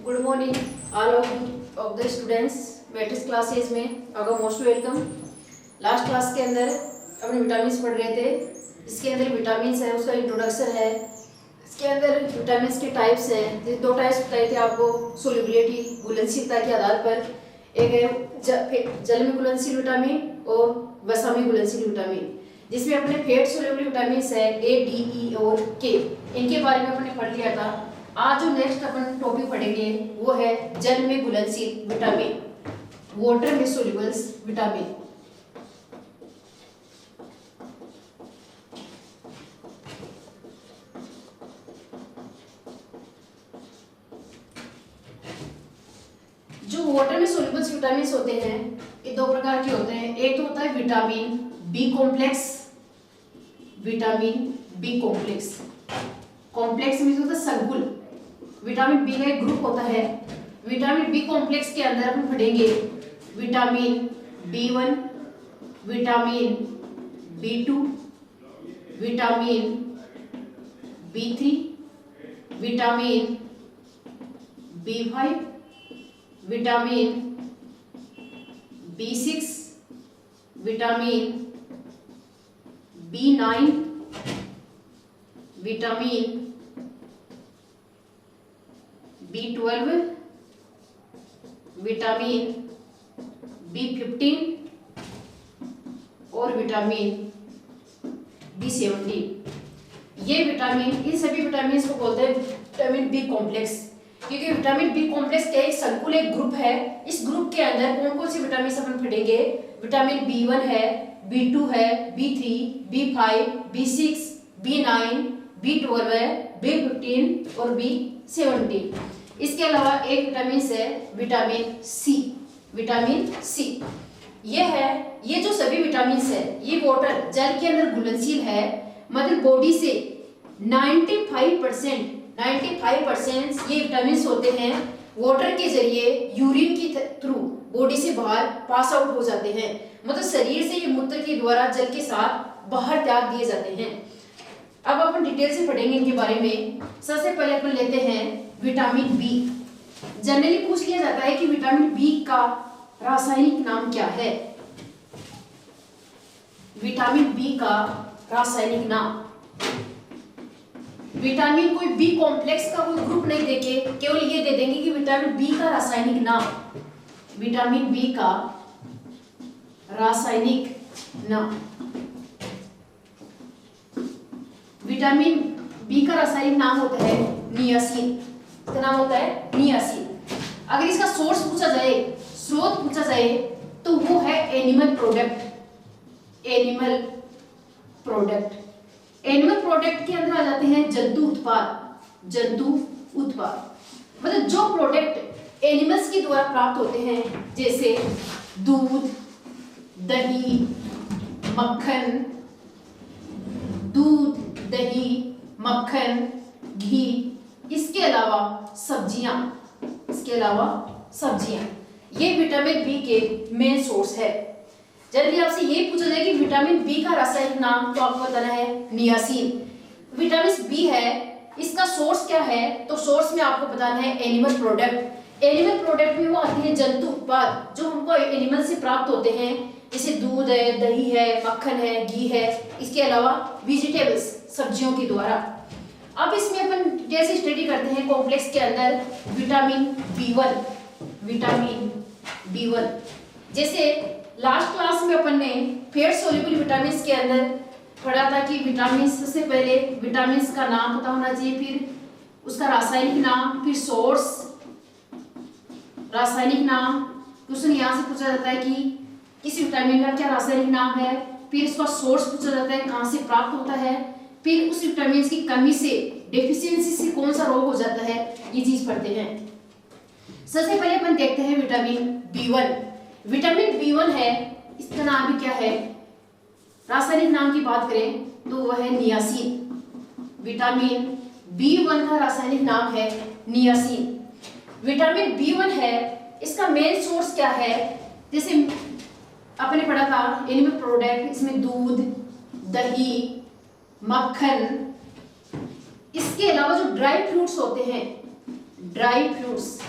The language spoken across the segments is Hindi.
Good morning all of the students matrix classes में आपका मोस्ट वेलकम। लास्ट क्लास के अंदर अपने विटामिन्स पढ़ रहे थे। इसके अंदर विटामिन्स है, उसका इंट्रोडक्शन है। इसके अंदर विटामिन्स के टाइप्स हैं। दो टाइप्स बताए थे आपको सोल्युबिलिटी घुलनशीलता के आधार पर। एक है जल में घुलनशील विटामिन और वसा में घुलनशील विटामिन, जिसमें अपने फैट सोल्युबल विटामिन्स है ए, डी, ई और के। इनके बारे में अपने पढ़ लिया था। आज जो नेक्स्ट अपन टॉपिक पढ़ेंगे वो है जल में घुलनशील विटामिन, वाटर में सोल्युबल विटामिन। जो वाटर में सोल्युबल विटामिन होते हैं ये दो प्रकार के होते हैं। एक तो होता है vitamin B complex, vitamin B complex. Complex में होता है संकुल। विटामिन बी का एक ग्रुप होता है। विटामिन बी कॉम्प्लेक्स के अंदर हम पढ़ेंगे vitamin B1, vitamin B2, vitamin B3, vitamin B5, vitamin B6, vitamin B9, vitamin B12, vitamin B15 और विटामिन B17। ये विटामिन, इन सभी विटामिन को बोलते हैं विटामिन बी कॉम्प्लेक्स, क्योंकि विटामिन बी कॉम्प्लेक्स का एक संकुल, एक ग्रुप है। इस ग्रुप के अंदर कौन कौन से विटामिन अपन पढ़ेंगे? विटामिन B1 है, B2 है, B3, B5, B6, B9, B12 है, B15 और B17। इसके अलावा एक विटामिन है विटामिन सी। विटामिन सी ये जो सभी विटामिन है ये वाटर जल के अंदर घुलनशील है। मतलब बॉडी से 95% ये विटामिन होते हैं वाटर के जरिए यूरिन की थ्रू बॉडी से बाहर पास आउट हो जाते हैं। मतलब शरीर से ये मूत्र के द्वारा जल के साथ बाहर त्याग दिए जाते हैं। अब अपन डिटेल से पढ़ेंगे इनके बारे में। सबसे पहले अपन लेते हैं विटामिन बी। जनरली पूछ लिया जाता है कि विटामिन बी का रासायनिक नाम क्या है। विटामिन बी का रासायनिक नाम, विटामिन कोई बी कॉम्प्लेक्स का कोई ग्रुप नहीं देके केवल ये दे देंगे कि विटामिन बी का रासायनिक नाम। विटामिन बी का रासायनिक नाम, विटामिन बी का रासायनिक नाम होता है नियासिन। इसका नाम होता है नियासिन। अगर इसका सोर्स पूछा जाए, स्रोत पूछा जाए, तो वो है एनिमल प्रोडक्ट। एनिमल प्रोडक्ट के अंदर आ जाते हैं जंतु उत्पाद। मतलब जो प्रोडक्ट एनिमल्स के द्वारा प्राप्त होते हैं, जैसे दूध, दही, मक्खन, घी। इसके अलावा सब्जियां ये विटामिन बी के मेन सोर्स है। जल्दी आपसे ये पूछा जाए कि विटामिन बी का रासायनिक नाम, तो आपको बताना है नियासिन। विटामिन बी है, इसका सोर्स क्या है? तो सोर्स में आपको बताना है एनिमल प्रोडक्ट। एनिमल प्रोडक्ट में वो आती है जंतु उत्पाद जो हमको एनिमल से प्राप्त होते हैं, जैसे दूध है, दही है, मक्खन है, घी है। इसके अलावा वेजिटेबल्स, सब्जियों के द्वारा। अब इसमें अपन जैसे स्टडी करते हैं कॉम्प्लेक्स के अंदर विटामिन B1। जैसे लास्ट क्लास में अपन ने फैट सोल्युबल विटामिन के अंदर पढ़ा था कि विटामिन, सबसे पहले विटामिन का नाम पता होना चाहिए, फिर उसका रासायनिक नाम, फिर सोर्स, रासायनिक नाम। क्वेश्चन यहाँ से पूछा जाता है कि किस विटामिन का क्या रासायनिक नाम है, फिर इसका सोर्स पूछा जाता है कहाँ से प्राप्त होता है, फिर उस विटामिन की कमी से, डेफिशिएंसी से कौन सा रोग हो जाता है, ये चीज पढ़ते हैं। सबसे पहले अपन देखते हैं विटामिन B1। विटामिन B1 है, इसका नाम भी क्या है? रासायनिक नाम की बात करें तो वह है नियासिन। विटामिन B1 का रासायनिक नाम है नियासिन। विटामिन B1 है, इसका मेन सोर्स क्या है? जैसे आपने पढ़ा था एनिमल प्रोडक्ट, इसमें दूध, दही, मक्खन। इसके अलावा जो ड्राई फ्रूट्स होते हैं, dry fruits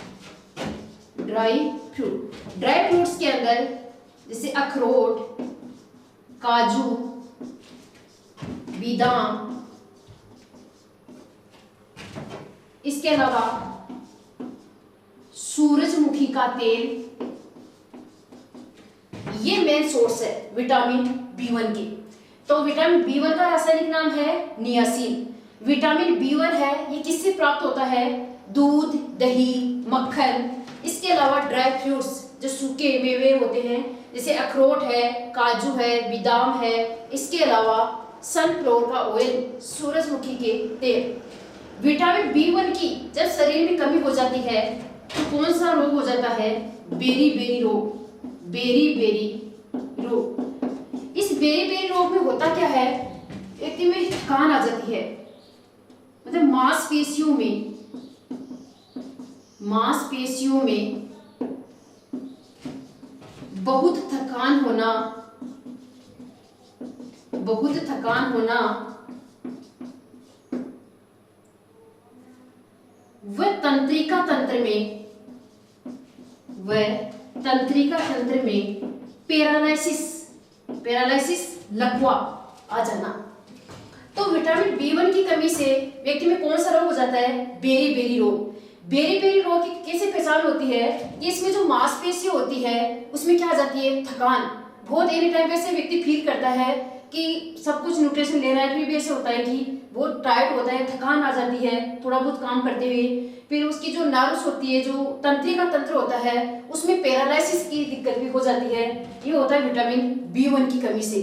dry fruit. Dry fruits के अंदर जैसे अखरोट, काजू, बादाम, इसके अलावा सूरजमुखी का तेल, ये मेन सोर्स है विटामिन B1 के। तो विटामिन B1 का रासायनिक नाम है नियासिन। विटामिन B1 है, ये किससे प्राप्त होता है? दूध, दही, मक्खन, इसके अलावा ड्राई फ्रूट्स जो सूखे मेवे होते हैं जैसे अखरोट है, काजू है, बादाम है, इसके अलावा सनफ्लावर का ऑयल, सूरजमुखी के तेल। विटामिन B1 की जब शरीर में कमी हो जाती है तो कौन सा रोग हो जाता है? बेरी रोग। बेरी रोग। इस बेरी रोग में होता क्या है? व्यक्ति में थकान आ जाती है, मतलब मांसपेशियों में बहुत थकान होना, वह तंत्रिका तंत्र में पैरालिसिस लकवा आ जाना। तो विटामिन B1 की कमी से व्यक्ति में कौन सा रोग हो जाता है? बेरी रोग। बेरी रोग की कैसे पहचान होती है? कि इसमें जो मांसपेशी होती है उसमें क्या आ जाती है? थकान। बहुत एनी टाइम पे ऐसे व्यक्ति फील करता है कि सब कुछ न्यूट्रिशन ले रहा है, फिर भी ऐसे होता है कि बहुत टायर्ड होता है, थकान आ जाती है थोड़ा बहुत काम करते हुए। फिर उसकी जो नर्व्स होती है, जो तंत्रिका तंत्र होता है, उसमें पैरालिसिस की दिक्कत भी हो जाती है। ये होता है विटामिन B1 की कमी से।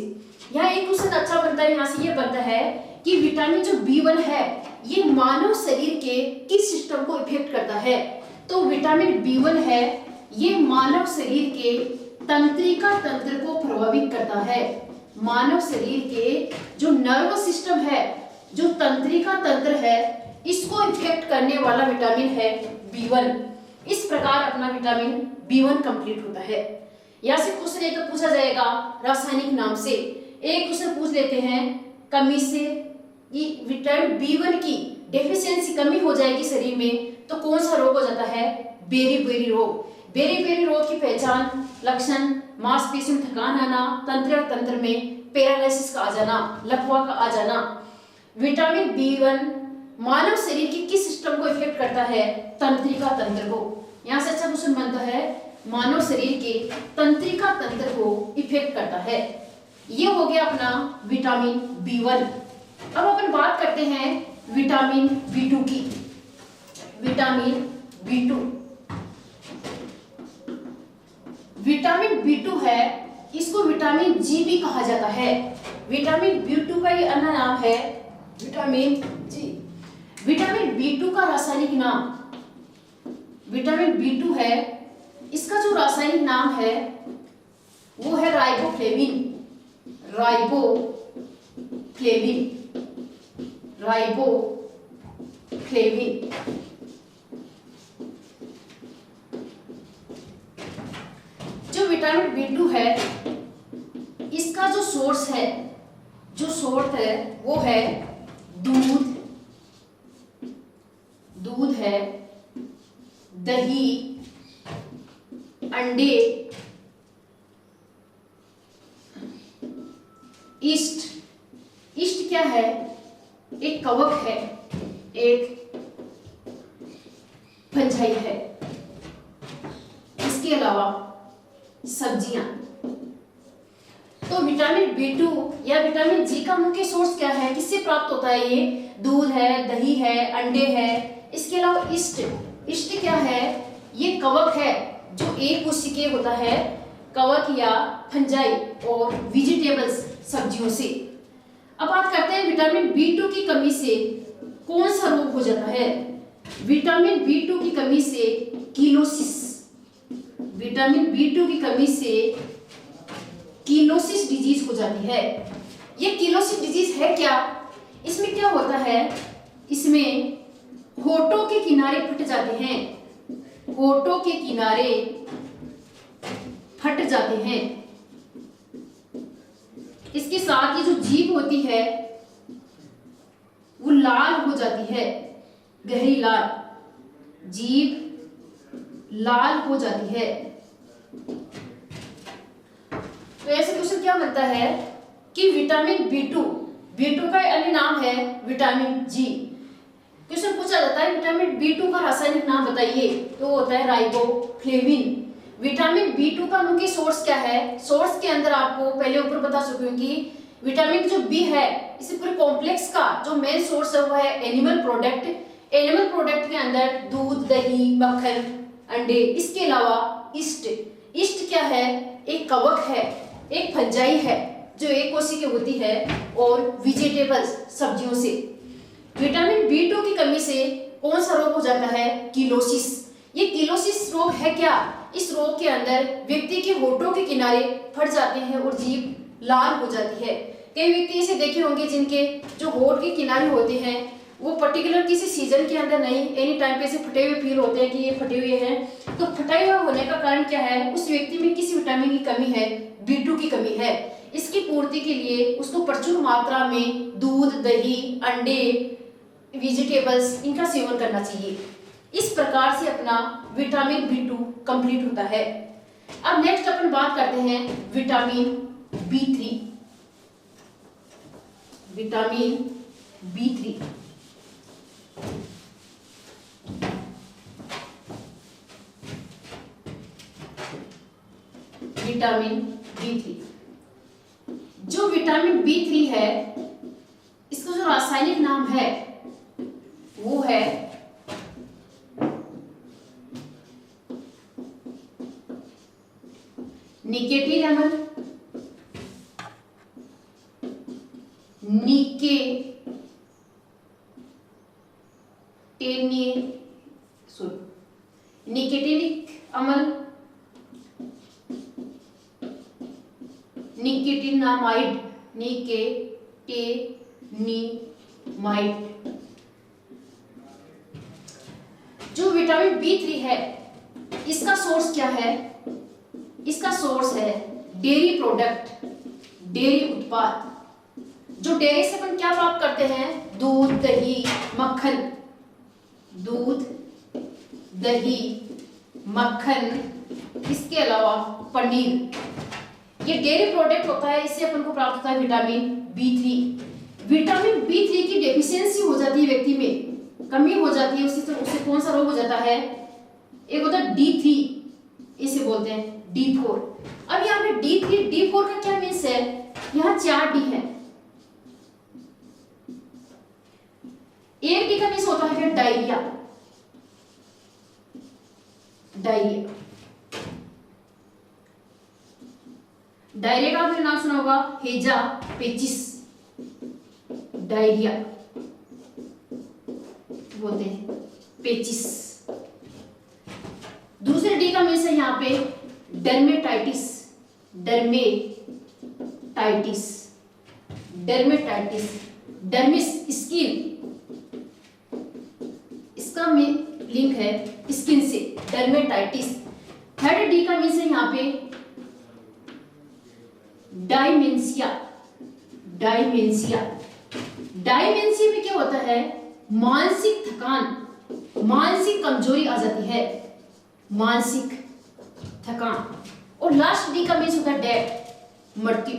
यहाँ एक क्वेश्चन अच्छा बनता है, यहाँ से ये बनता है कि विटामिन जो B1 है ये मानव शरीर के किस सिस्टम को इफेक्ट करता है? तो विटामिन B1 है ये मानव शरीर के तंत्रिका तंत्र को प्रभावित करता है। मानव शरीर के जो नर्व सिस्टम है, जो तंत्रिका तंत्र है, इसको इफेक्ट करने वाला विटामिन है B1। इस प्रकार अपना विटामिन B1 कंप्लीट होता है। यहाँ से क्वेश्चन एक पूछा जाएगा रासायनिक नाम से। एक क्वेश्चन पूछ लेते हैं कमी से, कि विटामिन B1 की डेफिशिएंसी कमी हो जाएगी शरीर में तो कौन सा रोग हो जाता है? बेरी रोग। बेरी रोग की पहचान, लक्षण, मांसपेशियों में थकान आना, तंत्र में पैरालिसिस का आ जाना, लकवा का आ जाना। विटामिन B1 मानव शरीर के किस सिस्टम को इफेक्ट करता है? तंत्रिका तंत्र को। यहाँ से अच्छा क्वेश्चन बनता है, मानव शरीर के तंत्रिका तंत्र को इफेक्ट करता है। ये हो गया अपना विटामिन B1। अब अपन बात करते हैं विटामिन B2 की। विटामिन B2 है, इसको विटामिन G भी कहा जाता है। विटामिन B2 का ये अन्य नाम है विटामिन G। विटामिन B2 का रासायनिक नाम, विटामिन B2 है, इसका जो रासायनिक नाम है वो है राइबोफ्लेविन। जो विटामिन B2 है इसका जो सोर्स है वो है दूध है, दही, अंडे, ईस्ट क्या है? एक कवक है, एक फंजाई है। इसके अलावा सब्जियां। तो विटामिन B2 या विटामिन G का मुख्य सोर्स क्या है? किससे प्राप्त होता है? ये दूध है, दही है, अंडे है। इसके अलावा ईस्ट क्या है? ये कवक है जो एक कोशिकीय होता है, कवक या फंजाई और वेजिटेबल्स, सब्जियों से। अब बात करते हैं विटामिन B2 की कमी से कौन सा रोग हो जाता है? विटामिन B2 की कमी से कीलोसिस। विटामिन B2 की कमी से कीलोसिस डिजीज हो जाती है। ये कीलोसिस डिजीज है क्या? इसमें क्या होता है? इसमें होठों के किनारे फट जाते हैं, होठों के किनारे फट जाते हैं। इसके साथ ही जो जीभ होती है वो लाल हो जाती है, गहरी लाल। जीभ लाल हो जाती है। तो ऐसे क्वेश्चन क्या बनता है कि विटामिन B2 का अन्य नाम है विटामिन जी। क्वेश्चन पूछा जाता है विटामिन B2 का रासायनिक नाम बताइए, तो होता है राइबोफ्लेविन। विटामिन B2 का मुख्य सोर्स क्या है? सोर्स के अंदर आपको पहले ऊपर बता चुकी हूँ कि विटामिन जो बी है इसे पूरे कॉम्प्लेक्स का जो मेन सोर्स है वो है एनिमल प्रोडक्ट। एनिमल प्रोडक्ट के अंदर दूध, दही, मक्खन, अंडे, इसके अलावा ईस्ट क्या है? एक कवक है, एक फंजाई है जो एक कोशिकीय होती है, और वेजिटेबल्स, सब्जियों से। विटामिन B2 की कमी से कौन सा रोग हो जाता है? किलोसिस। ये किलोसिस रोग है क्या? इस रोग के अंदर व्यक्ति के होठों के किनारे फट जाते हैं और जीभ लाल हो जाती है। कई व्यक्ति ऐसे देखे होंगे जिनके जो होठ के किनारे होते हैं वो पर्टिकुलर किसी सीजन के अंदर नहीं, एनी टाइम पे से फटे हुए फील होते हैं कि ये फटे हुए हैं। तो फटा हुआ होने का कारण क्या है? उस व्यक्ति में किसी विटामिन की कमी है, B2 की कमी है। इसकी पूर्ति के लिए उसको प्रचुर मात्रा में दूध, दही, अंडे, वेजिटेबल्स, इनका सेवन करना चाहिए। इस प्रकार से अपना विटामिन B2 कंप्लीट होता है। अब नेक्स्ट अपन बात करते हैं vitamin B3। Vitamin B3 vitamin B3 जो विटामिन B3 है इसका जो रासायनिक नाम है वो है निकेटिन अम्ल, निकेटिनिक अम्ल, निकेटिनामाइड, जो विटामिन B3 है इसका सोर्स क्या है? इसका सोर्स है डेयरी प्रोडक्ट, डेयरी उत्पाद। जो डेयरी से अपन क्या प्राप्त करते हैं? दूध, दही, मक्खन, दूध, दही, मक्खन, इसके अलावा पनीर। ये डेयरी प्रोडक्ट होता है, इससे अपन को प्राप्त होता है विटामिन B3। विटामिन B3 की डेफिशिएंसी हो जाती है, व्यक्ति में कमी हो जाती है, उससे कौन सा रोग हो जाता है? एक होता है D3, इसे बोलते हैं D4। अब यहाँ पे D3, D4 का क्या मीन्स है? यहाँ 4 D है। एक D का मीन्स होता है डायरिया। डायरिया का आपने नाम सुना होगा, हेजा पेचिस, डायरिया बोलते हैं, पेचिस। दूसरे डी का मीन्स है यहाँ पे डर्मेटाइटिस, डर्मिस स्किन, इसका लिंक है स्किन से, डर्मेटाइटिस। थर्ड डी का मीन्स है यहाँ पे डायमेंशिया में क्या होता है? मानसिक थकान, मानसिक कमजोरी आ जाती है, मानसिक थकान। और लास्ट डी का मीन्स होता है डेथ, मृत्यु।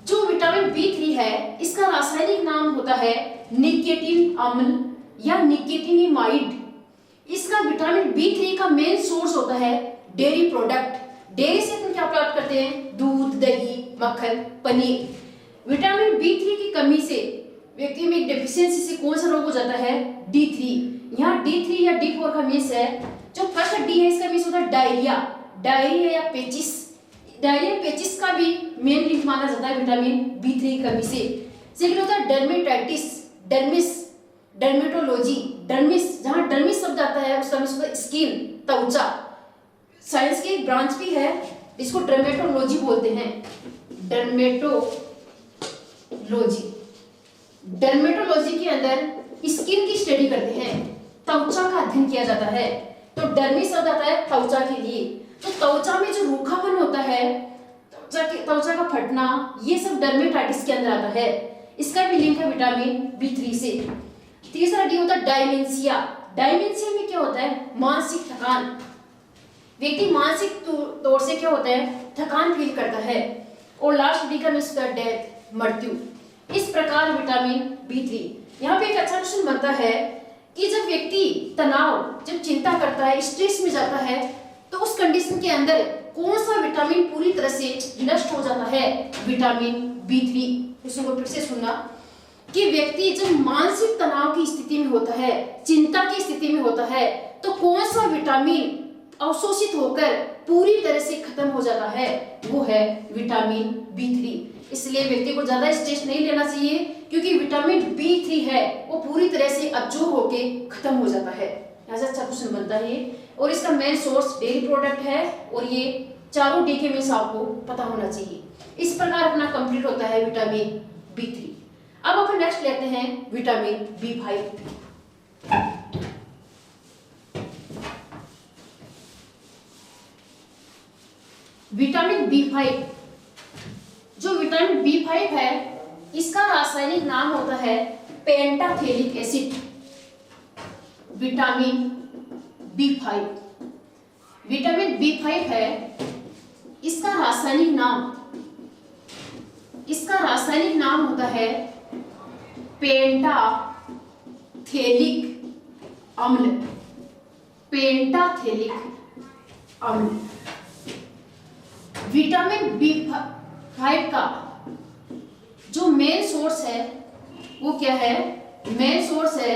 जो विटामिन B3 है इसका रासायनिक नाम होता है निकेटिन अम्ल या निकेटिनिमाइड। इसका विटामिन B3 का मेन सोर्स होता है डेयरी प्रोडक्ट। डेयरी से हम क्या प्राप्त करते हैं? दूध, दही, मक्खन, पनीर। विटामिन B3 की कमी से व्यक्ति में डेफिशिएंसी से कौन सा रोग हो जाता है? D3। यहाँ D3 या D4 का मीन्स है, जो फर्स्ट D है इसका मीन्स होता है डायरिया या पेचिस। डायरिया पेचिस का भी मेन लिंक माना जाता है विटामिन B3 की कमी से। सेकंड होता है डर्मेटाइटिस, डर्मेटोलॉजी, डर्मिस, जहाँ डर्मिस शब्द आता है उसका मीन्स होता है स्किन, त्वचा। साइंस की एक ब्रांच भी है, इसको डर्मेटोलॉजी बोलते हैं, डर्मेटोलॉजी के अंदर स्किन की स्टडी करते हैं, त्वचा का अध्ययन किया जाता है। तो डर्मिस शब्द आता है त्वचा के लिए। तो त्वचा में जो रूखापन होता है, त्वचा का फटना, ये सब डर्मेटाइटिस के अंदर आता है। इसका भी लिंक है विटामिन B3 से। तीसरा डी होता है डायमेंशिया में क्या होता है, मानसिक थकान, व्यक्ति मानसिक तौर से क्या होता है, थकान फील करता है। और लास्ट डी का मीन्स डेथ, मृत्यु। इस प्रकार विटामिन B3, यहाँ पे एक अच्छा क्वेश्चन बनता है कि जब व्यक्ति तनाव, जब चिंता करता है, स्ट्रेस में जाता है, तो उस कंडीशन के अंदर कौन सा विटामिन पूरी तरह से नष्ट हो जाता है, विटामिन B3। इसको फिर से सुनना कि व्यक्ति जब मानसिक तनाव की स्थिति में होता है, चिंता की स्थिति में होता है, तो कौन सा विटामिन अवशोषित होकर पूरी तरह से खत्म हो जाता है, वो है विटामिन B3। इसलिए व्यक्ति को ज्यादा स्ट्रेस नहीं लेना चाहिए, क्योंकि विटामिन B3 है वो पूरी तरह से अब्जॉर्ब होके खत्म हो जाता है। यहाँ से अच्छा क्वेश्चन बनता है ये। और इसका मेन सोर्स डेयरी प्रोडक्ट है, और ये चारों डी के मीन्स आपको पता होना चाहिए। इस प्रकार अपना कंप्लीट होता है विटामिन B3। अब अपन नेक्स्ट लेते हैं विटामिन B5। विटामिन B5, जो विटामिन B5 है, इसका रासायनिक नाम होता है पेंटाथेलिक acid. Vitamin B5, vitamin B5 है, इसका रासायनिक नाम होता है पेंटाथेलिक अम्ल, पेंटाथेलिक अम्ल। विटामिन B5 का जो मेन सोर्स है वो क्या है, मेन सोर्स है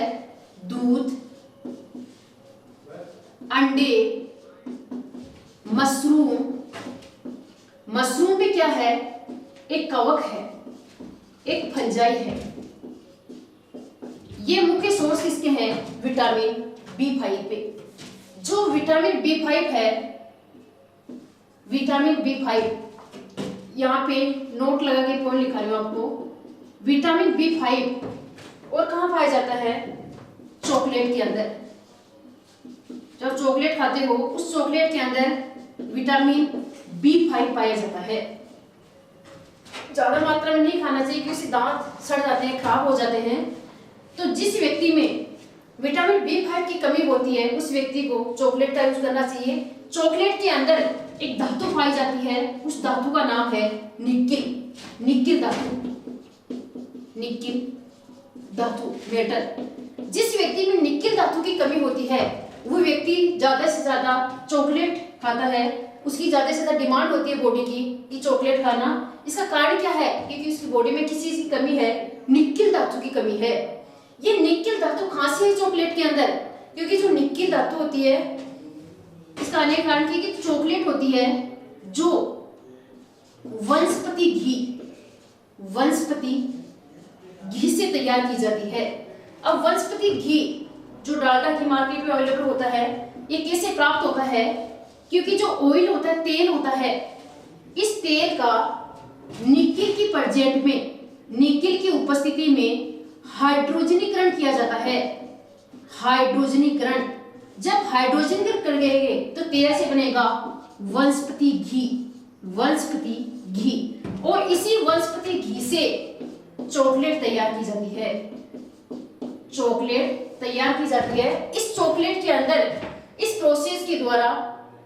दूध, अंडे, मशरूम। मशरूम भी क्या है, एक कवक है, एक फंजाई है। ये मुख्य सोर्स किसके हैं, विटामिन B5 पे। जो विटामिन B5 है, विटामिन B5, यहाँ पे नोट लगा के पॉइंट लिखा रही हूं आपको। विटामिन B5 और कहाँ पाया जाता है, चॉकलेट के अंदर। जब चॉकलेट खाते हो, उस चॉकलेट के अंदर विटामिन B5 पाया जाता है। ज्यादा मात्रा में नहीं खाना चाहिए, क्योंकि दांत सड़ जाते हैं, खराब हो जाते हैं। तो जिस व्यक्ति में विटामिन B5 की कमी होती है, उस व्यक्ति को चॉकलेट का यूज करना चाहिए। चॉकलेट के अंदर एक धातु पाई जाती है, उस धातु का नाम है निकिल, निकिल धातु, निकिल धातु, मेटल। जिस व्यक्ति में निकिल धातु की कमी होती है, वो व्यक्ति ज्यादा से ज्यादा चॉकलेट खाता है, उसकी ज्यादा से ज्यादा डिमांड होती है बॉडी की कि चॉकलेट खाना। इसका कारण क्या है, क्योंकि उसकी बॉडी में किसी चीज की कमी है, निकिल धातु की कमी है। ये निकिल धातु कहां से है चॉकलेट के अंदर, क्योंकि जो निकिल धातु होती है, इसका अनेक कारण कि चॉकलेट होती है जो वनस्पति घी से तैयार की जाती है। अब वनस्पति घी जो डालडा घी मार्केट में अवेलेबल होता है, ये कैसे प्राप्त होता है, क्योंकि जो ऑयल होता है, तेल होता है, इस तेल का निकिल की प्रेजेंट में, निकिल की उपस्थिति में हाइड्रोजनीकरण किया जाता है। हाइड्रोजनीकरण, जब हाइड्रोजनीकरण करेंगे तो तेल से बनेगा वनस्पति घी, वनस्पति घी। और इसी वनस्पति घी से चॉकलेट तैयार की जाती है, चॉकलेट तैयार की जाती है। इस चॉकलेट के अंदर इस प्रोसेस के द्वारा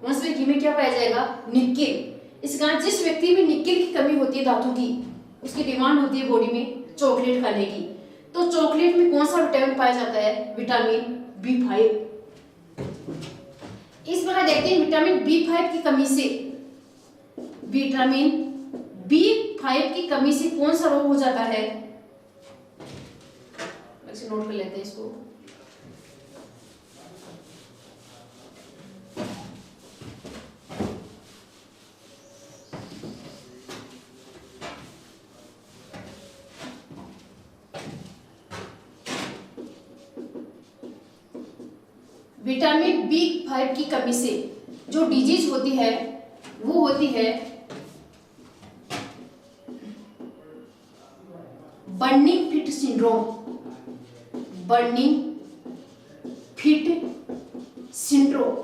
वनस्पति घी में क्या पाया जाएगा, निकिल। इस कारण जिस व्यक्ति में निकिल की कमी होती है, धातु की, उसकी डिमांड होती है बॉडी में चॉकलेट खाने की। तो चॉकलेट में कौन सा विटामिन पाया जाता है, विटामिन B5। इस बार देखते हैं विटामिन B5 की कमी से, विटामिन B5 की कमी से कौन सा रोग हो जाता है। वैसे नोट कर लेते हैं इसको। विटामिन B5 की कमी से जो डिजीज होती है वो होती है burning fit syndrome, burning fit syndrome.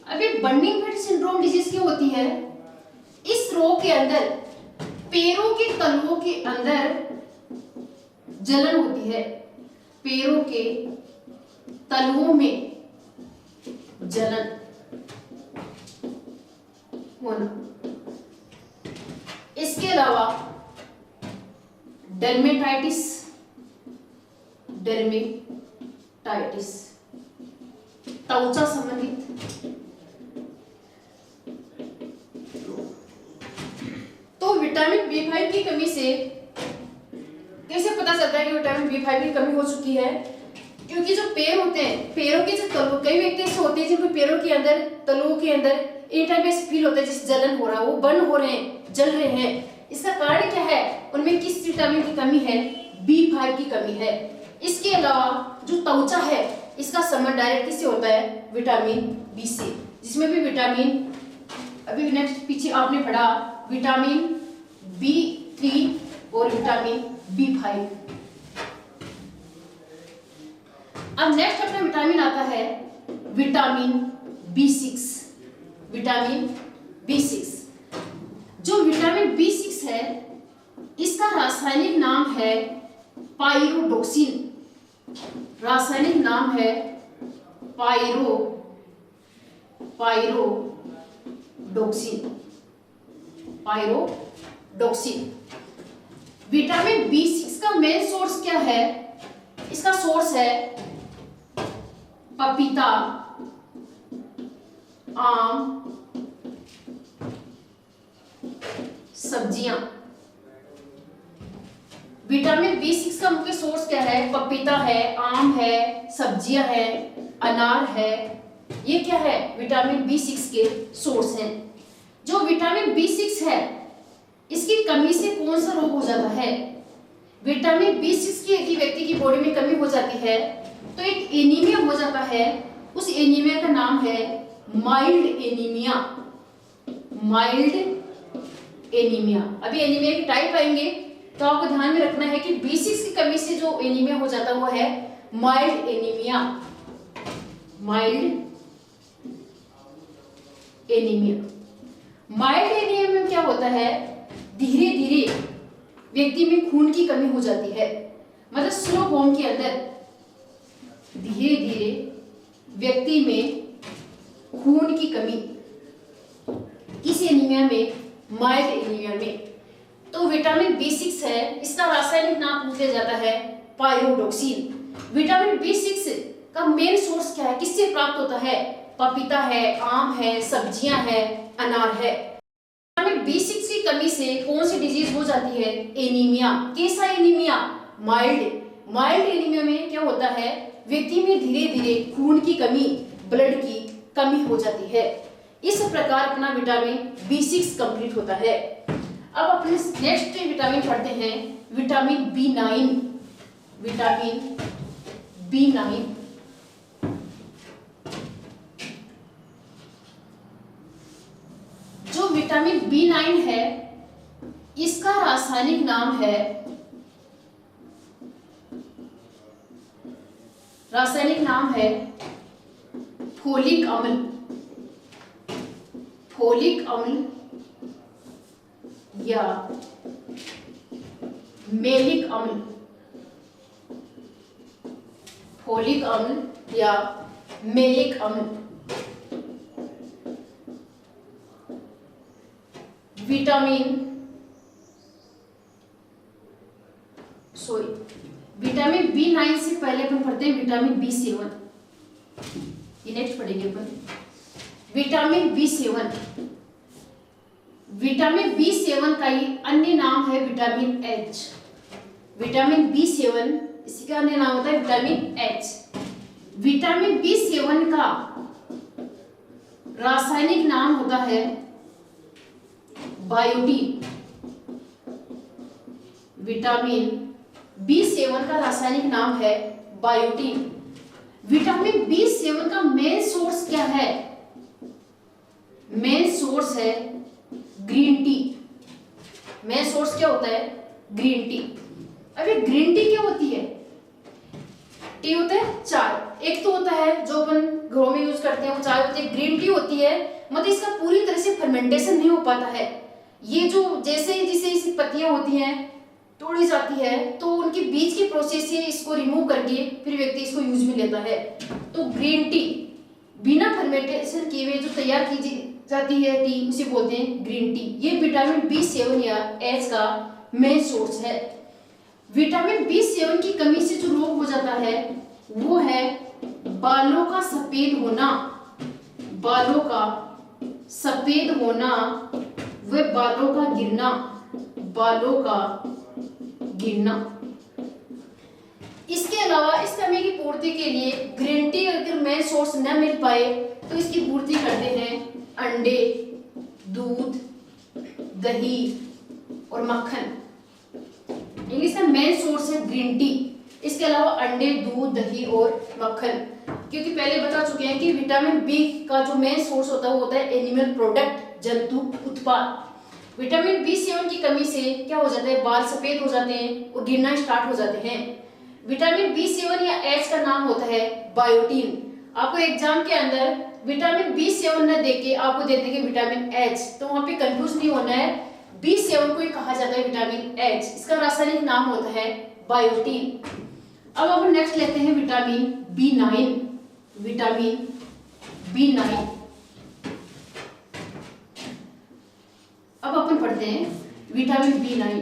अभी बर्निंग फिट सिंड्रोम डिजीज क्या होती है, इस रोग के अंदर पैरों के तलवों के अंदर जलन होती है, पैरों के तलुओं में जलन होना। इसके अलावा डर्मेटाइटिस, त्वचा संबंधित, तो विटामिन B5 की कमी से कैसे पता चलता है कि विटामिन B5 की कमी हो चुकी है? क्योंकि जो पैर होते हैं, पैरों के जो तलु, कई व्यक्ति ऐसे होते हैं जिनको पैरों के अंदर, तलुओं के अंदर एनी टाइम ऐसे फील होता है जैसे जलन हो रहा है, वो बर्न हो रहे हैं, जल रहे हैं। इसका कारण क्या है? उनमें किस विटामिन की कमी है? B5 की कमी है। इसके अलावा जो त्वचा है, इसका संबंध डायरेक्ट किससे होता है? विटामिन बी से, जिसमें भी विटामिन, अभी नेक्स्ट पीछे आपने पढ़ा विटामिन B3 और विटामिन B5। अब नेक्स्ट अपना विटामिन आता है विटामिन B6। विटामिन B6, जो विटामिन B6 है, इसका रासायनिक नाम है पाइरोडोक्सिन। रासायनिक नाम है पाइरोडोक्सिन। विटामिन B6 का मेन सोर्स क्या है? इसका सोर्स है पपीता, आम, सब्जियां। विटामिन B6 का मुख्य सोर्स क्या है? पपीता है, आम है, सब्जियां है, अनार है। ये क्या है? विटामिन B6 के सोर्स हैं। जो विटामिन B6 है, इसकी कमी से कौन सा रोग हो जाता है? विटामिन B6 की यदि व्यक्ति की बॉडी में कमी हो जाती है तो एक एनीमिया हो जाता है। उस एनीमिया का नाम है माइल्ड एनीमिया। अभी एनीमिया की टाइप आएंगे तो आपको ध्यान में रखना है कि B6 की कमी से जो एनीमिया हो जाता है वो है माइल्ड एनीमिया। माइल्ड एनीमिया में क्या होता है? धीरे धीरे व्यक्ति में खून की कमी हो जाती है, मतलब स्लो फॉर्म के अंदर धीरे धीरे व्यक्ति में खून की कमी, इस एनीमिया में, माइल्ड एनीमिया में। तो विटामिन B6 है, इसका रासायनिक नाम पूछा जाता है पाइरोडोक्सिन। विटामिन B6 का मेन सोर्स क्या है? किससे प्राप्त होता है? पपीता है, आम है, सब्जियां है, अनार है। विटामिन B6 की कमी से कौन सी डिजीज हो जाती है? एनीमिया। कैसा एनीमिया? माइल्ड एनीमिया में क्या होता है? व्यक्ति में धीरे धीरे खून की कमी, ब्लड की कमी हो जाती है। इस प्रकार अपना विटामिन B6 कंप्लीट होता है। अब अपने नेक्स्ट विटामिन पढ़ते हैं विटामिन B9। जो विटामिन B9 है, इसका रासायनिक नाम है फोलिक अम्ल या मेलिक अम्ल। फोलिक अम्ल या मेलिक अम्ल। विटामिन B9 से पहले अपन पढ़ते हैं विटामिन B7। ये नेक्स्ट पढ़ेंगे अपन विटामिन B7। विटामिन B7 का ही अन्य नाम है विटामिन H। विटामिन B7 इसी का अन्य नाम होता है विटामिन H। विटामिन B7 का रासायनिक नाम होता है बायोटीन। विटामिन B7 का रासायनिक नाम है बायोटीन। विटामिन B7 का मेन सोर्स क्या है? मेन सोर्स है ग्रीन टी। मेन सोर्स क्या होता है? Green tea. अब ये ग्रीन टी क्या होती है? टी होता है चाय। एक तो होता है जो अपन घरों में यूज करते हैं वो चाय होती है, ग्रीन टी होती है मतलब इसका पूरी तरह से फर्मेंटेशन नहीं हो पाता है। ये जो जैसे इसकी पत्तियां होती हैं तोड़ी जाती है तो उनके बीच की प्रोसेस से इसको रिमूव करके फिर व्यक्ति इसको यूज में लेता है। तो ग्रीन टी बिना फर्मेंटेशन किए हुए जो तैयार की जाती है टी, उसे बोलते हैं ग्रीन टी। ये विटामिन B7 या H का मेन सोर्स है। विटामिन B7 की कमी से जो रोग हो जाता है वो है बालों का सफेद होना, बालों का सफेद होना व बालों का गिरना, बालों का गिरना। इसके अलावा इस कमी की पूर्ति के लिए ग्रीन टी अगर मेन सोर्स न मिल पाए तो इसकी पूर्ति करते हैं अंडे, दूध, दही और मक्खन। इसका मेन सोर्स है ग्रीन टी। इसके अलावा अंडे, दूध, दही और मक्खन, क्योंकि पहले बता चुके हैं कि विटामिन बी का जो मेन सोर्स होता है वो होता है एनिमल प्रोडक्ट, जंतु उत्पाद। विटामिन B7 की कमी से क्या हो जाता है, बाल सफेद हो जाते हैं और गिरना स्टार्ट हो जाते हैं। विटामिन B7 या H का नाम होता है बायोटीन। आपको एग्जाम के अंदर विटामिन B7 न देके आपको दे देंगे विटामिन H, तो वहां पे कंफ्यूज नहीं होना है। B7 को ही कहा जाता है विटामिन H, इसका रासायनिक नाम होता है बायोटीन। अब अपन नेक्स्ट लेते हैं विटामिन B9। विटामिन B9 अब अपन पढ़ते हैं विटामिन B9।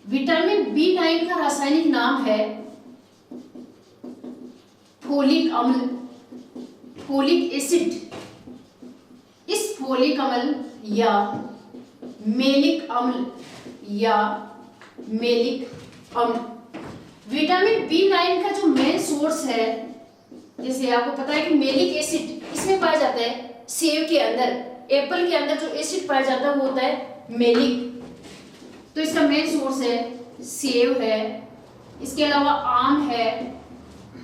विटामिन B9 का रासायनिक नाम है फोलिक अम्ल, फोलिक एसिड। इस फोलिक अम्ल या मेलिक अम्ल या मेलिक अम्ल, विटामिन B9 का जो मेन सोर्स है, जैसे आपको पता है कि मेलिक एसिड इसमें पाया जाता है सेब के अंदर, एप्पल के अंदर जो एसिड पाया जाता है वो होता है मेलिक। तो इसका मेन सोर्स है सेब है, इसके अलावा आम है,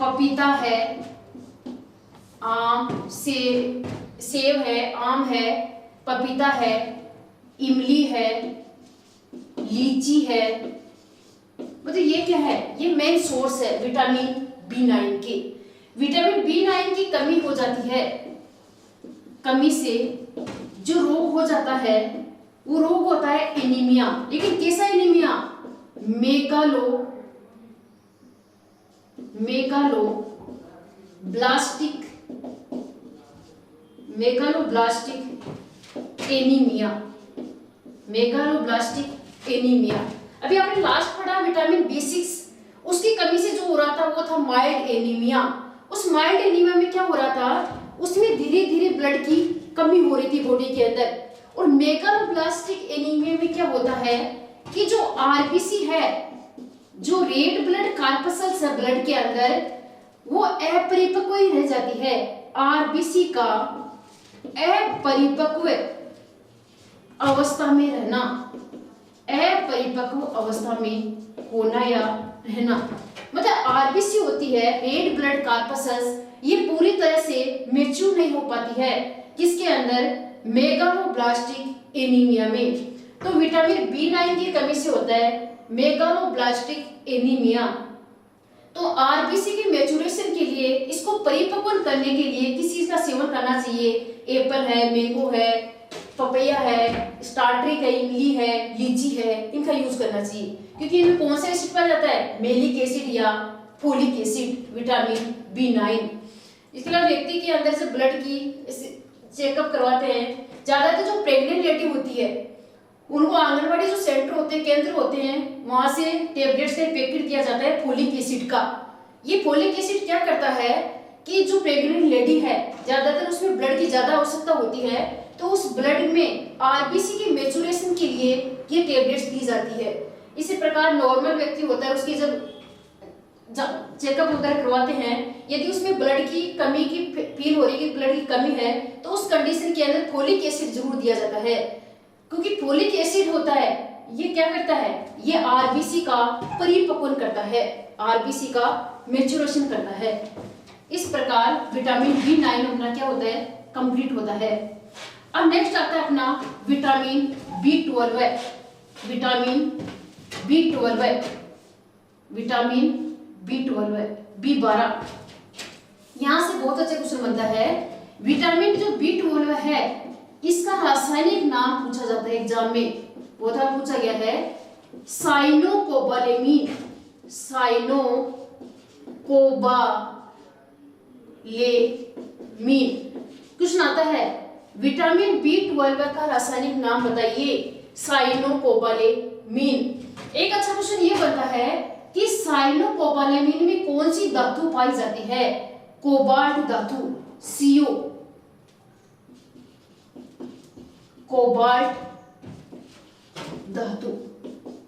पपीता है, आम सेब है, आम है, पपीता है, इमली है, लीची है। मतलब ये क्या है, ये मेन सोर्स है विटामिन B9 के। विटामिन B9 की कमी हो जाती है, कमी से जो रोग हो जाता है वो रोग होता है एनीमिया। लेकिन कैसा एनीमिया, मेगालोब्लास्टिक एनीमिया। अभी आपने लास्ट पढ़ा विटामिन B6, उसकी कमी से जो हो रहा था वो था माइल्ड एनीमिया। उस माइल्ड एनीमिया में क्या हो रहा था, उसमें धीरे धीरे ब्लड की कमी हो रही थी बॉडी के अंदर। और मेगालोब्लास्टिक एनीमिया में क्या होता है कि जो आरबीसी है, जो रेड ब्लड कार्पसल्स है ब्लड के अंदर, वो अपरिपक्व ही रह जाती है। आरबीसी का अपरिपक्व अवस्था में रहना, अपरिपक्व अवस्था में होना या रहना, मतलब आरबीसी होती है रेड ब्लड कार्पसल्स, ये पूरी तरह से मैच्योर नहीं हो पाती है किसके अंदर, मेगालोब्लास्टिक एनीमिया में। तो विटामिन B9 की कमी से होता है मेगालोब्लास्टिक एनीमिया। तो आरबीसी के मैच्योरेशन के लिए, इसको परिपक्व करने के लिए किस चीज का सेवन करना चाहिए, एप्पल है, मैंगो है, पपैया है, स्टार्ट्रिक है, इमली है, लीची है, इनका यूज करना चाहिए। क्योंकि इनमें कौन सा एसिड पाया जाता है, मेलिक एसिड या फोलिक एसिड, विटामिन B9। इसके अलावा व्यक्ति के अंदर से ब्लड की चेकअप करवाते हैं। ज्यादातर जो प्रेग्नेंट लेडी होती है उनको आंगनबाड़ी जो सेंटर होते हैं, केंद्र होते हैं, वहां से टेबलेट्स का पैकेट दिया जाता है फोलिक एसिड का। ये फोलिक एसिड क्या करता है कि जो प्रेग्नेंट लेडी है, ज्यादातर उसमें ब्लड की ज्यादा आवश्यकता होती है, तो उस ब्लड में आरबीसी के मैच्योरेशन के लिए ये टेबलेट्स दी जाती है। इसी प्रकार नॉर्मल व्यक्ति होता है, उसकी जब चेकअप वगैरह करवाते हैं, यदि उसमें ब्लड की कमी की फील हो रही है, ब्लड की कमी है, तो उस कंडीशन के अंदर फोलिक एसिड जरूर दिया जाता है। क्योंकि फोलिक एसिड होता है, ये क्या करता है, ये आरबीसी का परिपक्वन करता है, आरबीसी का मैच्योरेशन करता है। इस प्रकार विटामिन B9 अपना क्या होता है, कंप्लीट होता है। अब नेक्स्ट आता है अपना विटामिन B12 है, विटामिन B12 है, विटामिन B12 है, B12। यहां से बहुत अच्छा क्वेश्चन बनता है। विटामिन जो B12 है, इसका रासायनिक नाम पूछा जाता है एग्जाम में, बहुत बार पूछा गया है साइनोकोबालेमीन, साइनोकोबालेमीन। क्वेश्चन आता है विटामिन B12 का रासायनिक नाम बताइए, साइनोकोबालेमीन। एक अच्छा क्वेश्चन ये बनता है कि साइनोकोबालेमीन में कौन सी धातु पाई जाती है? कोबाल्ट धातु, CO, कोबाल्ट धातु।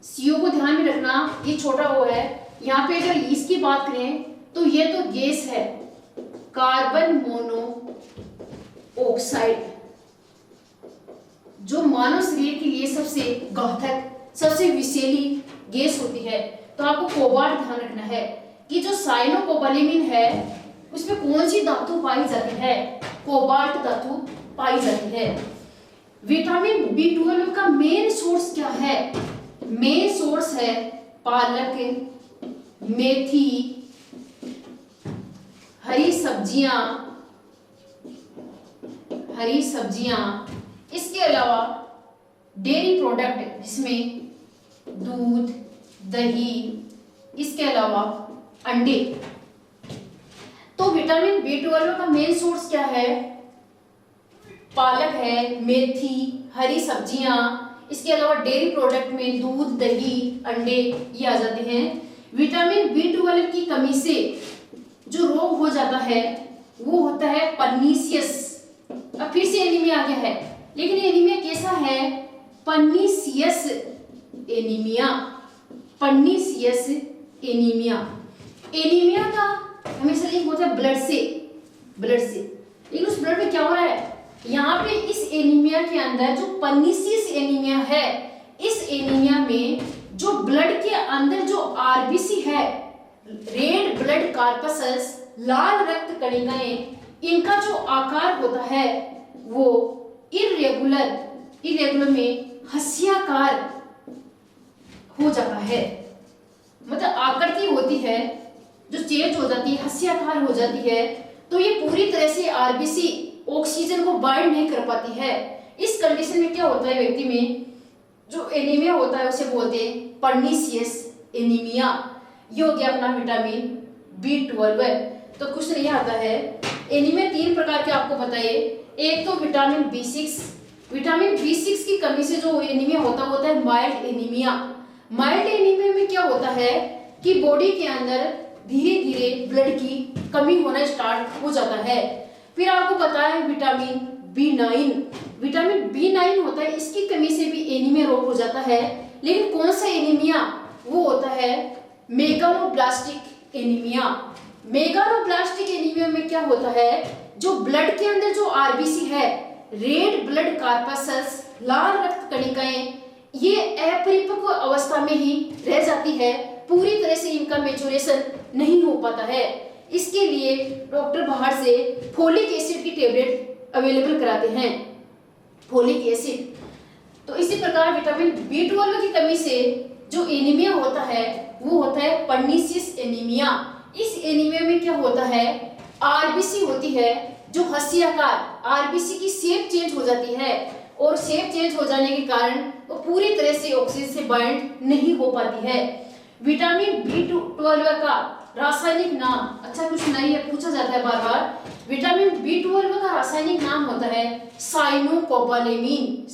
CO को ध्यान में रखना, ये छोटा ओ है। यहाँ पे अगर इसकी बात करें तो ये तो गैस है, कार्बन मोनोऑक्साइड, जो मानव शरीर के लिए सबसे घातक, सबसे विषैली गैस होती है। तो आपको कोबाल्ट ध्यान रखना है कि जो साइनोकोबालेमीन है उसमें कौन सी धातु पाई जाती है? कोबाल्ट धातु पाई जाती है। विटामिन B12 का मेन सोर्स क्या है? मेन सोर्स है पालक, मेथी, हरी सब्जियां, इसके अलावा डेयरी प्रोडक्ट जिसमें दूध, दही, इसके अलावा अंडे। तो विटामिन B12 का मेन सोर्स क्या है? पालक है, मेथी, हरी सब्जियां, इसके अलावा डेयरी प्रोडक्ट में दूध, दही, अंडे ये आ जाते हैं। विटामिन B12 की कमी से जो रोग हो जाता है वो होता है पर्नीशियस। अब फिर से एनीमिया आ गया है, लेकिन एनीमिया कैसा है? Pernicious anaemia, pernicious anaemia. Anaemia का हमेशा लिंक होता है ब्लड से, लेकिन उस ब्लड में क्या हो रहा है? यहाँ पे इस एनीमिया के अंदर जो पर्नीशियस एनीमिया है, इस एनीमिया में जो ब्लड के अंदर जो आरबीसी है, रेड ब्लड कार्पसल्स, लाल रक्त कणिकाएं, इनका जो आकार होता है वो इरेगुलर में हंसियाकार हो जाता है। मतलब आकृति होती है जो चेंज हो जाती है, हंसियाकार हो जाती है। तो ये पूरी तरह से आरबीसी ऑक्सीजन को बाइंड नहीं कर पाती है। इस कंडीशन में क्या होता है? व्यक्ति में जो एनीमिया होता है उसे बोलते हैं पर्नीशियस एनीमिया। ये हो गया अपना विटामिन B12। तो क्वेश्चन ये आता है, एनीमिया 3 प्रकार के आपको बताइए। एक तो विटामिन B6, विटामिन B6 की कमी से जो एनीमिया होता है माइल्ड एनीमिया। माइल्ड एनीमिया में क्या होता है कि बॉडी के अंदर धीरे धीरे ब्लड की कमी होना स्टार्ट हो जाता है। फिर आपको पता है विटामिन B9 होता है, इसकी कमी से भी एनीमिया रोग हो जाता है। लेकिन कौन सा एनीमिया? वो होता है मेगालोब्लास्टिक एनीमिया। मेगालोब्लास्टिक एनीमिया में क्या होता है? जो ब्लड के अंदर जो आरबीसी है, रेड ब्लड कार्पसल्स, लाल रक्त कणिकाएं, ये अपरिपक्व अवस्था में ही रह जाती है, पूरी तरह से इनका मैच्योरेशन नहीं हो पाता है। इसके लिए डॉक्टर बाहर से फोलिक एसिड की टेबलेट अवेलेबल कराते हैं, फोलिक एसिड। तो इसी प्रकार विटामिन B12 की कमी से जो एनीमिया होता है वो होता है पर्नीशियस एनीमिया। इस एनीमिया में क्या होता है? आरबीसी होती है जो हंसियाकार, आरबीसी की शेप चेंज हो जाती है, और शेप चेंज हो जाने के कारण वो पूरी तरह से ऑक्सीजन से बाइंड नहीं हो पाती है। विटामिन B12 का रासायनिक नाम, अच्छा कुछ नहीं है, पूछा जाता है बार बार। विटामिन B12 का रासायनिक नाम होता है साइनोकोबालेमीन।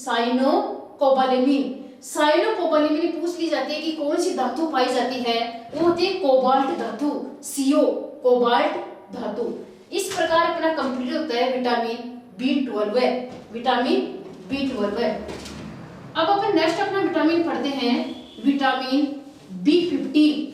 साइनोकोबालेमीन पूछ ली जाती है कि कौन सी धातु पाई जाती है, वो होती है कोबाल्ट धातु, CO, कोबाल्ट धातु। इस प्रकार अपना कंप्लीट होता है विटामिन B12। अब अपन नेक्स्ट अपना विटामिन पढ़ते हैं, विटामिन B15।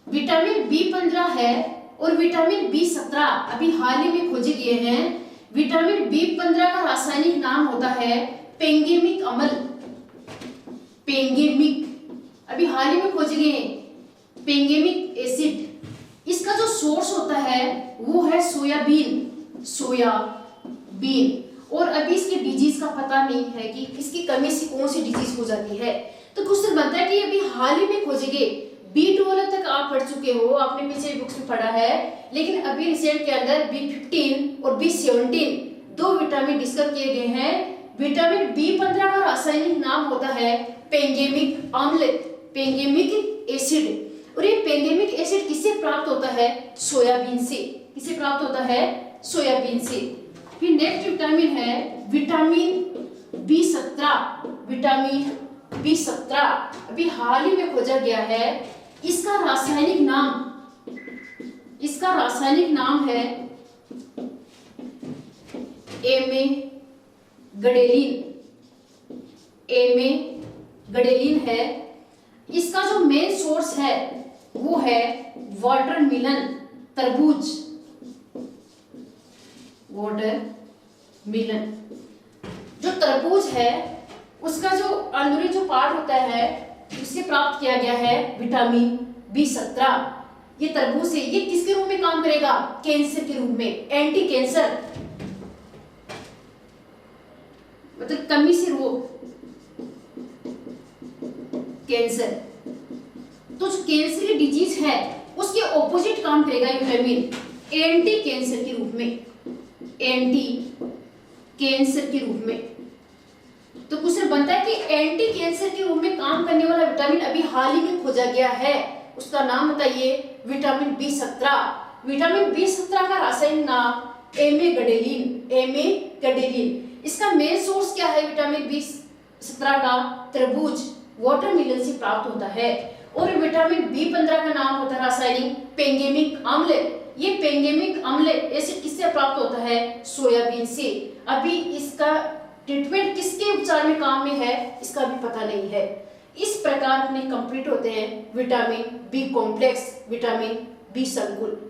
विटामिन B15 है और विटामिन B17 अभी हाल ही में खोजे गए हैं। विटामिन B15 का रासायनिक नाम होता है पेंगेमिक अम्ल, अभी हाल ही में खोजे गए पेंगेमिक एसिड। इसका जो सोर्स होता है वो है सोयाबीन, और अभी इसके डिजीज का पता नहीं है कि इसकी कमी से कौन सी डिजीज हो जाती है। तो क्वेश्चन बनता है कि अभी हाल ही में खोजे गए B12 तक आप पढ़ चुके हो, आपने पीछे बुक्स में पढ़ा है, लेकिन अभी रिसेंट के अंदर B15 और B17 दो विटामिन डिस्कस किए गए हैं। विटामिन B15 का रासायनिक नाम होता है पेंगेमिक अम्ल, पेंगेमिक एसिड। और ये पेंगेमिक एसिड किससे प्राप्त होता है? सोयाबीन से। किससे प्राप्त होता है? सोयाबीन से। फिर नेक्स्ट विटामिन है विटामिन B17। विटामिन B17 अभी हाल ही में खोजा गया है। इसका रासायनिक नाम है एमेगडेलिन है। इसका जो मेन सोर्स है वो है वाटरमेलन, तरबूज, वाटरमेलन। जो तरबूज है उसका जो अंदरूनी जो पार्ट होता है उससे प्राप्त किया गया है विटामिन B17। ये तरबूज से ये किसके रूप में काम करेगा? कैंसर के रूप में, एंटी कैंसर, मतलब कमी से रोग, कैंसर। तो जो कैंसर की डिजीज है उसके ऑपोजिट काम करेगा ये विटामिन, एंटी कैंसर के रूप में, एंटी कैंसर के रूप में। तो क्वेश्चन बनता है कि एंटी कैंसर के रूप में काम करने वाला विटामिन अभी हाल ही में खोजा गया है, उसका नाम बताइए? Vitamin B17। विटामिन B17 का रासायनिक नाम एमेगडेलिन। इसका मेन सोर्स क्या है विटामिन B17 का? तरबूज, वाटरमेलन से प्राप्त होता है। और विटामिन B15 का नाम होता है रासायनिक पेंगेमिक अम्ल। ये पेंगेमिक अम्ल एसिड किससे प्राप्त होता है? सोयाबीन से। अभी इसका ट्रीटमेंट किसके उपचार में काम में है इसका भी पता नहीं है। इस प्रकार अपने कंप्लीट होते हैं vitamin B complex, vitamin B संकुल।